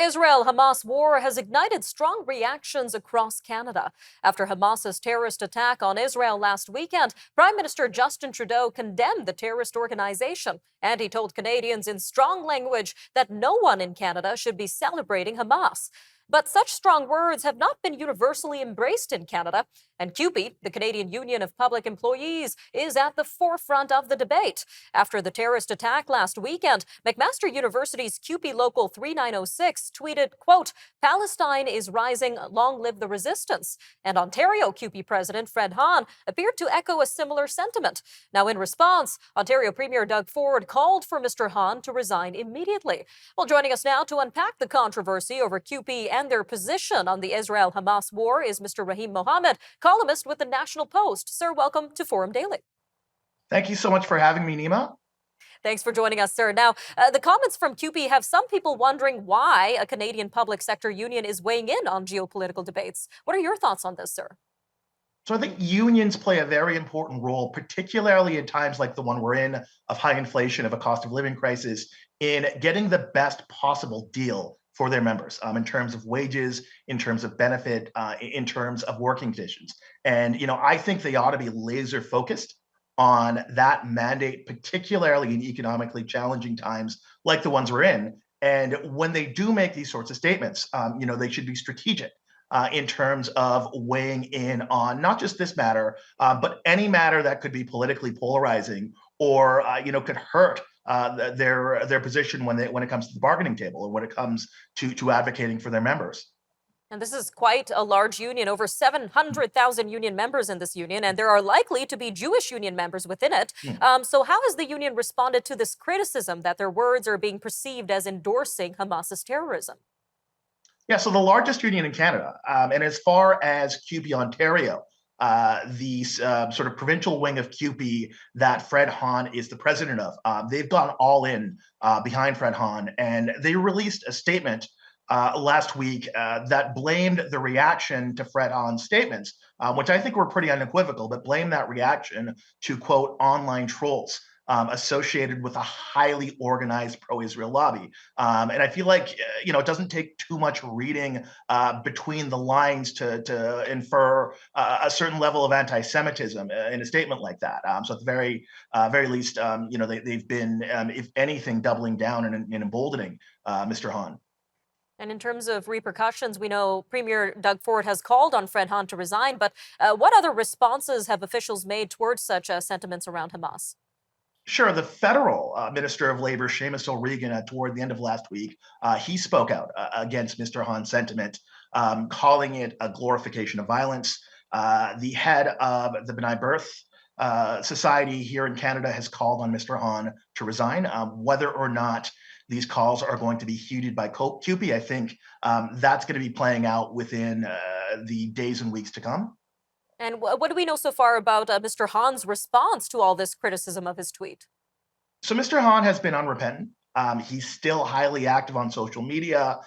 Israel-Hamas war has ignited strong reactions across Canada. After Hamas's terrorist attack on Israel last weekend, Prime Minister Justin Trudeau condemned the terrorist organization, and he told Canadians in strong language that no one in Canada should be celebrating Hamas. But such strong words have not been universally embraced in Canada, and CUPE, the Canadian Union of Public Employees, is at the forefront of the debate. After the terrorist attack last weekend, McMaster University's CUPE Local 3906 tweeted, quote, "Palestine is rising, long live the resistance." And Ontario CUPE President Fred Hahn appeared to echo a similar sentiment. Now, in response, Ontario Premier Doug Ford called for Mr. Hahn to resign immediately. Well, joining us now to unpack the controversy over CUPE and their position on the Israel-Hamas war is Mr. Rahim Mohamed, columnist with the National Post. Sir, welcome to Forum Daily. Thank you so much for having me, Nima. Thanks for joining us, sir. Now, the comments from CUPE have some people wondering why a Canadian public sector union is weighing in on geopolitical debates. What are your thoughts on this, sir? So I think unions play a very important role, particularly in times like the one we're in, of high inflation, of a cost of living crisis, in getting the best possible deal for their members in terms of wages, in terms of benefit, in terms of working conditions. And, I think they ought to be laser focused on that mandate, particularly in economically challenging times like the ones we're in. And when they do make these sorts of statements, they should be strategic in terms of weighing in on not just this matter, but any matter that could be politically polarizing or could hurt their position when it comes to the bargaining table or when it comes to advocating for their members. And this is quite a large union, over 700,000 union members in this union, and there are likely to be Jewish union members within it. So how has the union responded to this criticism that their words are being perceived as endorsing Hamas's terrorism? Yeah, so the largest union in Canada, and as far as CUPE Ontario, the sort of provincial wing of CUPE that Fred Hahn is the president of, they've gone all in behind Fred Hahn, and they released a statement last week that blamed the reaction to Fred Hahn's statements, which I think were pretty unequivocal, but blamed that reaction to, quote, online trolls associated with a highly organized pro-Israel lobby. And I feel like, it doesn't take too much reading between the lines to infer a certain level of anti-Semitism in a statement like that. So at the very least, they've been, if anything, doubling down and emboldening Mr. Hahn. And in terms of repercussions, we know Premier Doug Ford has called on Fred Hahn to resign, but what other responses have officials made towards such sentiments around Hamas? Sure. The federal Minister of Labor, Seamus O'Regan, toward the end of last week, he spoke out against Mr. Hahn's sentiment, calling it a glorification of violence. The head of the B'nai B'rith Society here in Canada has called on Mr. Hahn to resign. Whether or not these calls are going to be heeded by CUPE, I think that's going to be playing out within the days and weeks to come. And what do we know so far about Mr. Hahn's response to all this criticism of his tweet? So Mr. Hahn has been unrepentant. He's still highly active on social media.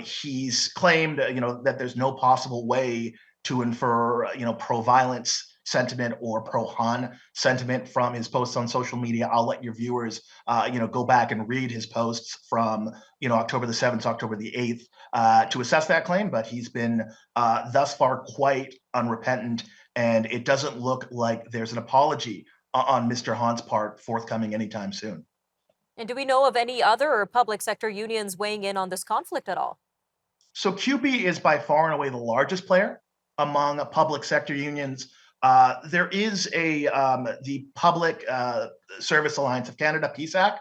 He's claimed, that there's no possible way to infer, pro-violence sentiment or pro-Han sentiment from his posts on social media. I'll let your viewers, go back and read his posts from, October the 7th, October the 8th, to assess that claim. But he's been thus far quite unrepentant, and it doesn't look like there's an apology on Mr. Hahn's part forthcoming anytime soon. And do we know of any other public sector unions weighing in on this conflict at all? So CUPE is by far and away the largest player among public sector unions. There is the Public Service Alliance of Canada, PSAC.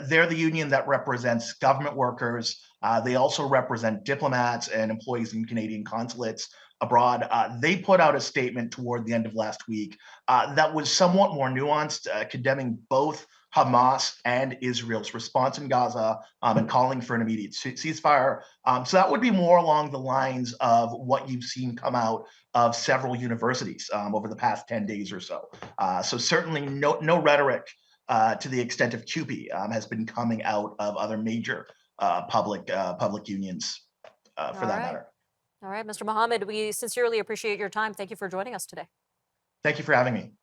They're the union that represents government workers. They also represent diplomats and employees in Canadian consulates abroad. They put out a statement toward the end of last week that was somewhat more nuanced, condemning both Hamas and Israel's response in Gaza and calling for an immediate ceasefire. So that would be more along the lines of what you've seen come out of several universities over the past 10 days or so. So certainly no rhetoric to the extent of CUPE has been coming out of other major public unions for that matter. All right, Mr. Mohamed, we sincerely appreciate your time. Thank you for joining us today. Thank you for having me.